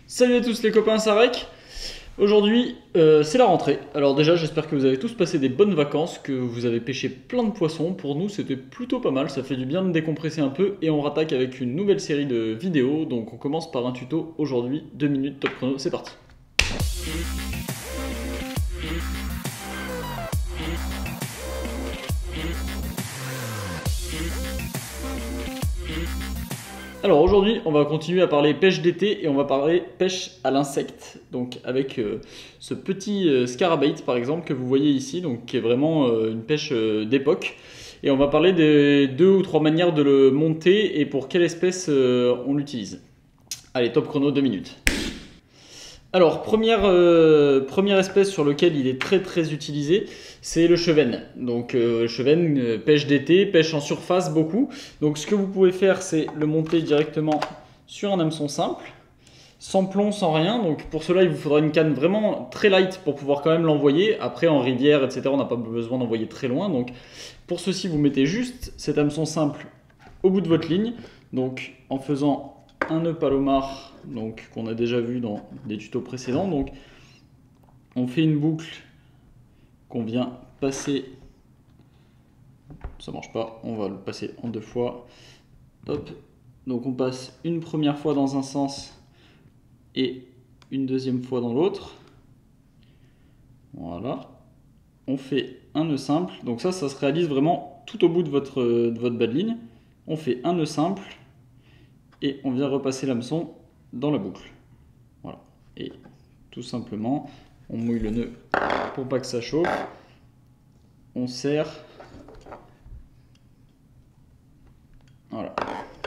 Salut à tous les copains, c'est Rek. Aujourd'hui, c'est la rentrée. Alors déjà, j'espère que vous avez tous passé des bonnes vacances, que vous avez pêché plein de poissons. Pour nous, c'était plutôt pas mal, ça fait du bien de décompresser un peu. Et on rattaque avec une nouvelle série de vidéos. Donc on commence par un tuto aujourd'hui, 2 minutes top chrono, c'est parti. Alors aujourd'hui, on va continuer à parler pêche d'été et on va parler pêche à l'insecte. Donc avec ce petit scarabait par exemple que vous voyez ici, donc qui est vraiment une pêche d'époque. Et on va parler des 2 ou 3 manières de le monter et pour quelle espèce on l'utilise. Allez, top chrono, 2 minutes. Alors, première espèce sur laquelle il est très utilisé, c'est le chevenne. Donc, chevenne, pêche d'été, pêche en surface beaucoup. Donc, ce que vous pouvez faire, c'est le monter directement sur un hameçon simple, sans plomb, sans rien. Donc, pour cela, il vous faudra une canne vraiment très light pour pouvoir quand même l'envoyer. Après, en rivière, etc., on n'a pas besoin d'envoyer très loin. Donc, pour ceci, vous mettez juste cet hameçon simple au bout de votre ligne. Donc, en faisant un nœud palomar donc qu'on a déjà vu dans des tutos précédents. Donc on fait une boucle qu'on vient passer, ça marche pas, on va le passer en 2 fois. Hop. Donc on passe une première fois dans un sens et une deuxième fois dans l'autre. Voilà. On fait un nœud simple, donc ça se réalise vraiment tout au bout de votre bas de ligne. On fait un nœud simple et on vient repasser l'hameçon dans la boucle. Voilà. Et tout simplement, on mouille le nœud pour pas que ça chauffe. On serre. Voilà.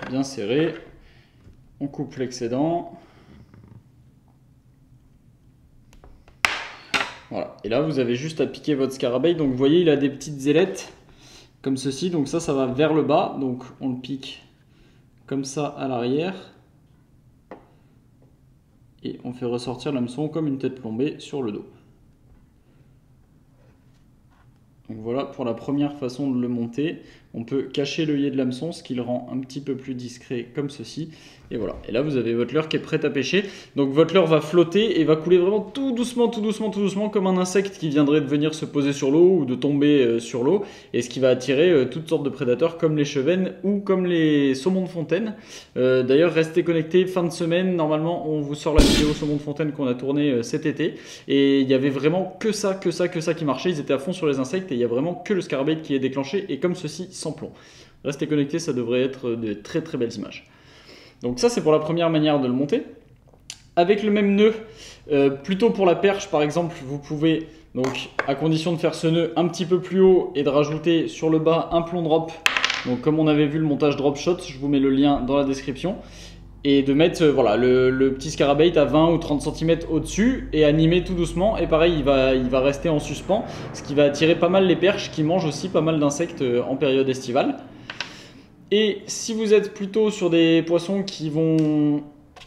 Bien serré. On coupe l'excédent. Voilà. Et là, vous avez juste à piquer votre scarabée. Donc, vous voyez, il a des petites ailettes comme ceci. Donc, ça va vers le bas. Donc, on le pique comme ça à l'arrière. Et on fait ressortir l'hameçon comme une tête plombée sur le dos. Donc voilà pour la première façon de le monter. On peut cacher l'œillet de l'hameçon, ce qui le rend un petit peu plus discret comme ceci. Et voilà. Et là vous avez votre leurre qui est prête à pêcher. Donc votre leurre va flotter et va couler vraiment tout doucement comme un insecte qui viendrait de venir se poser sur l'eau ou de tomber sur l'eau. Et ce qui va attirer toutes sortes de prédateurs comme les chevennes ou comme les saumons de fontaine. D'ailleurs restez connectés, fin de semaine, normalement on vous sort la vidéo saumon de fontaine qu'on a tournée cet été. Et il y avait vraiment que ça qui marchait. Ils étaient à fond sur les insectes et il n'y a vraiment que le scarabée qui est déclenché et comme ceci sans plomb. Restez connectés, ça devrait être de très belles images. Donc ça c'est pour la première manière de le monter. Avec le même nœud, plutôt pour la perche par exemple, vous pouvez, donc à condition de faire ce nœud un petit peu plus haut et de rajouter sur le bas un plomb drop. Donc comme on avait vu le montage drop shot, je vous mets le lien dans la description. Et de mettre voilà, le petit scarabée à 20 ou 30 cm au-dessus et animer tout doucement. Et pareil, il va rester en suspens, ce qui va attirer pas mal les perches qui mangent aussi pas mal d'insectes en période estivale. Et si vous êtes plutôt sur des poissons qui vont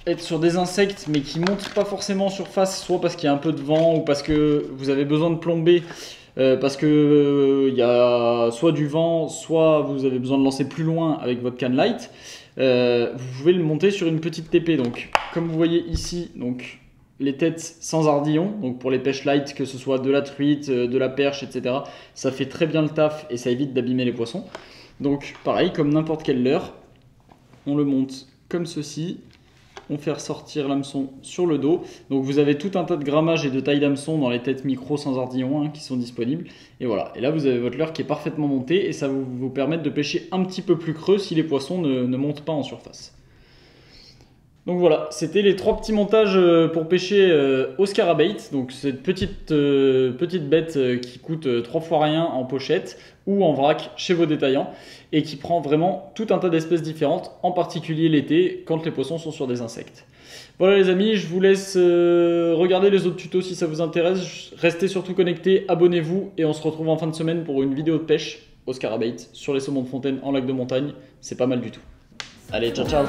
être sur des insectes mais qui montent pas forcément en surface, soit parce qu'il y a un peu de vent ou parce que vous avez besoin de plomber, parce que y a soit du vent, soit vous avez besoin de lancer plus loin avec votre canne light, vous pouvez le monter sur une petite TP. Donc comme vous voyez ici, donc les têtes sans ardillon, donc pour les pêches light, que ce soit de la truite, de la perche, etc. Ça fait très bien le taf et ça évite d'abîmer les poissons. Donc pareil, comme n'importe quel leurre, on le monte comme ceci. On fait ressortir l'hameçon sur le dos. Donc vous avez tout un tas de grammages et de tailles d'hameçon dans les têtes micro sans ardillon qui sont disponibles. Et voilà, et là vous avez votre leurre qui est parfaitement monté et ça va vous permettre de pêcher un petit peu plus creux si les poissons ne montent pas en surface. Donc voilà, c'était les 3 petits montages pour pêcher au scarabée. Donc cette petite bête qui coûte 3 fois rien en pochette ou en vrac chez vos détaillants et qui prend vraiment tout un tas d'espèces différentes, en particulier l'été quand les poissons sont sur des insectes. Voilà les amis, je vous laisse regarder les autres tutos si ça vous intéresse. Restez surtout connectés, abonnez-vous et on se retrouve en fin de semaine pour une vidéo de pêche au scarabée sur les saumons de fontaine en lac de montagne. C'est pas mal du tout. Allez, ciao ciao!